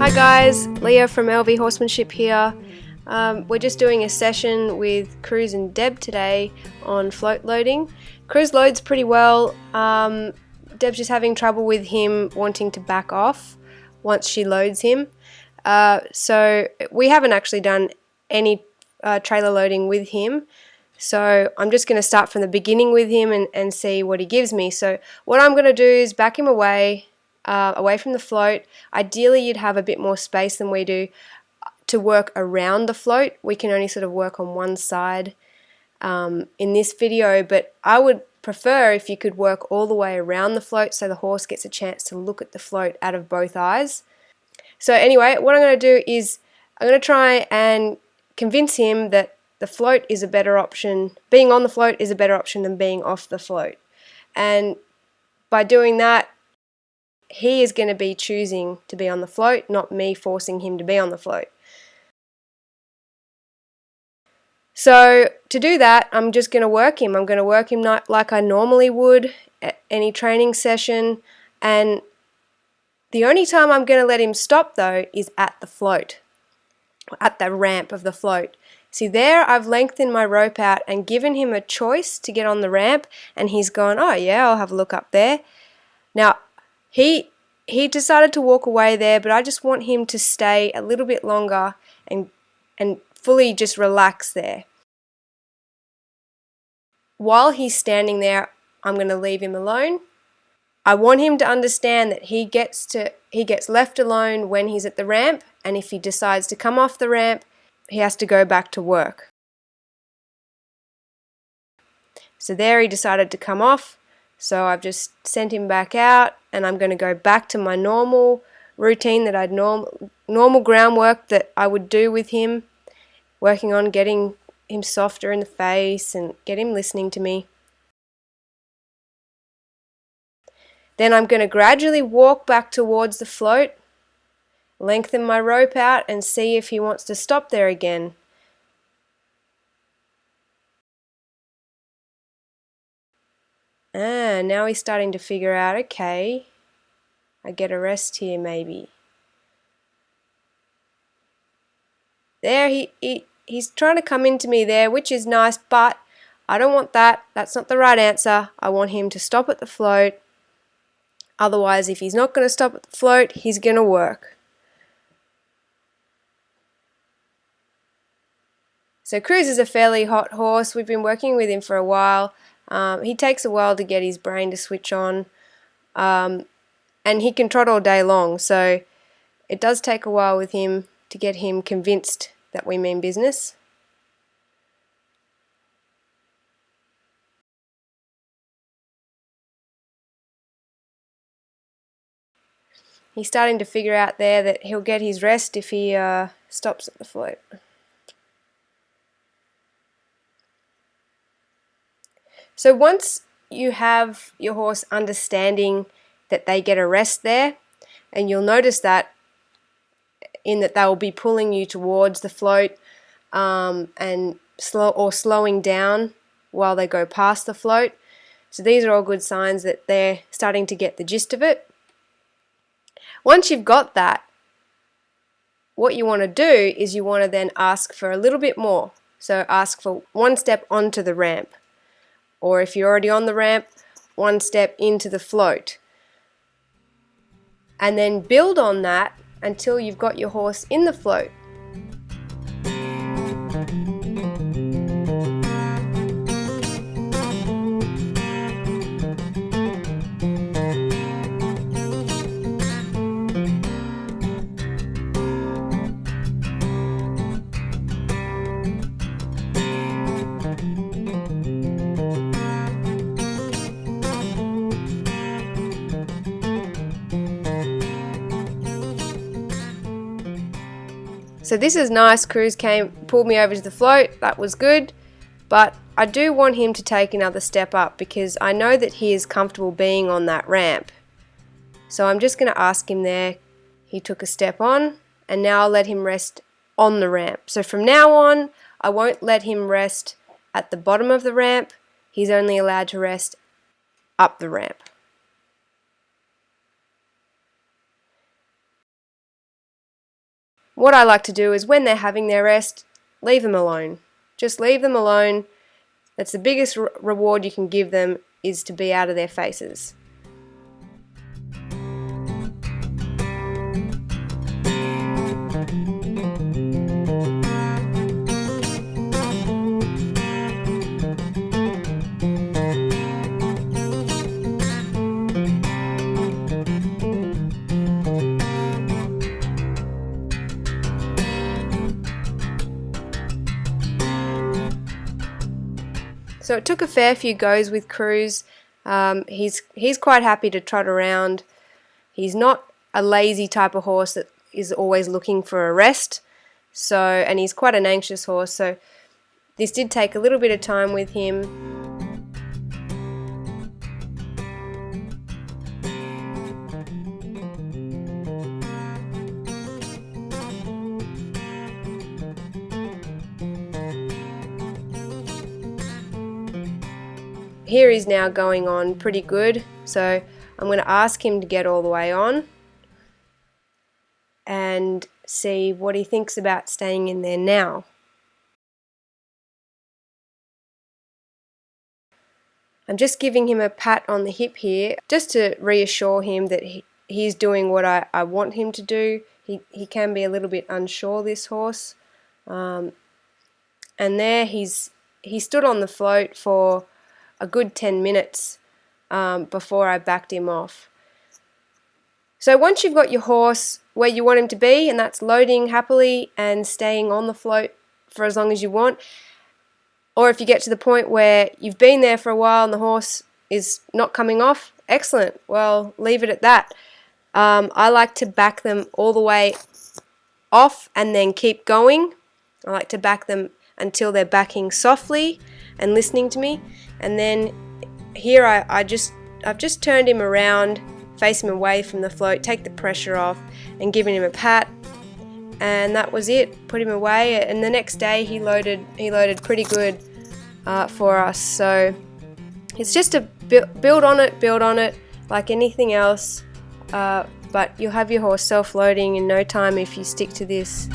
Hi guys, Leah from LV Horsemanship here. We're just doing a session with Cruz and Deb today on float loading. Cruz loads pretty well. Deb's just having trouble with him wanting to back off once she loads him. So we haven't actually done any trailer loading with him. So I'm just going to start from the beginning with him and see what he gives me. So what I'm going to do is back him away from the float. Ideally you'd have a bit more space than we do to work around the float. We can only sort of work on one side in this video, but I would prefer if you could work all the way around the float so the horse gets a chance to look at the float out of both eyes. So anyway, what I'm going to do is I'm going to try and convince him that the float is a better option, being on the float is a better option than being off the float. And by doing that, he is going to be choosing to be on the float, not me forcing him to be on the float. So to do that, I'm just going to work him. I'm going to work him like I normally would at any training session. And the only time I'm going to let him stop though is at the float, at the ramp of the float. See there, I've lengthened my rope out and given him a choice to get on the ramp, and he's gone, oh yeah, I'll have a look up there. Now, he decided to walk away there, but I just want him to stay a little bit longer and fully just relax there. While he's standing there, I'm going to leave him alone. I want him to understand that he gets left alone when he's at the ramp, and if he decides to come off the ramp, he has to go back to work. So there he decided to come off. So I've just sent him back out, and I'm going to go back to my normal routine that I'd normal groundwork that I would do with him, working on getting him softer in the face and get him listening to me. Then I'm going to gradually walk back towards the float, lengthen my rope out and see if he wants to stop there again. Now he's starting to figure out, okay, I get a rest here maybe. There he's trying to come into me there, which is nice, but I don't want that. That's not the right answer. I want him to stop at the float. Otherwise, if he's not going to stop at the float, he's going to work. So Cruz is a fairly hot horse. We've been working with him for a while. He takes a while to get his brain to switch on, and he can trot all day long, so it does take a while with him to get him convinced that we mean business. He's starting to figure out there that he'll get his rest if he stops at the float. So once you have your horse understanding that they get a rest there, and you'll notice that in that they'll be pulling you towards the float and slowing down while they go past the float. So these are all good signs that they're starting to get the gist of it. Once you've got that, what you want to do is you want to then ask for a little bit more. So ask for one step onto the ramp. Or if you're already on the ramp, one step into the float. And then build on that until you've got your horse in the float. So this is nice. Cruz pulled me over to the float. That was good. But I do want him to take another step up because I know that he is comfortable being on that ramp. So I'm just going to ask him there. He took a step on, and now I'll let him rest on the ramp. So from now on, I won't let him rest at the bottom of the ramp. He's only allowed to rest up the ramp. What I like to do is when they're having their rest, leave them alone. Just leave them alone. That's the biggest reward you can give them, is to be out of their faces. So it took a fair few goes with Cruz. He's quite happy to trot around. He's not a lazy type of horse that is always looking for a rest. And he's quite an anxious horse. So this did take a little bit of time with him. Here he's now going on pretty good, so I'm going to ask him to get all the way on and see what he thinks about staying in there now. I'm just giving him a pat on the hip here just to reassure him that he's doing what I want him to do. He can be a little bit unsure, this horse. And there he stood on the float for a good 10 minutes before I backed him off. So once you've got your horse where you want him to be, and that's loading happily and staying on the float for as long as you want, or if you get to the point where you've been there for a while and the horse is not coming off, excellent, well, leave it at that. I like to back them all the way off and then keep going. I like to back them until they're backing softly and listening to me. And then here I've just turned him around, face him away from the float, take the pressure off, and giving him a pat. And that was it. Put him away. And the next day he loaded pretty good for us. So it's just to build on it like anything else. But you'll have your horse self-loading in no time if you stick to this.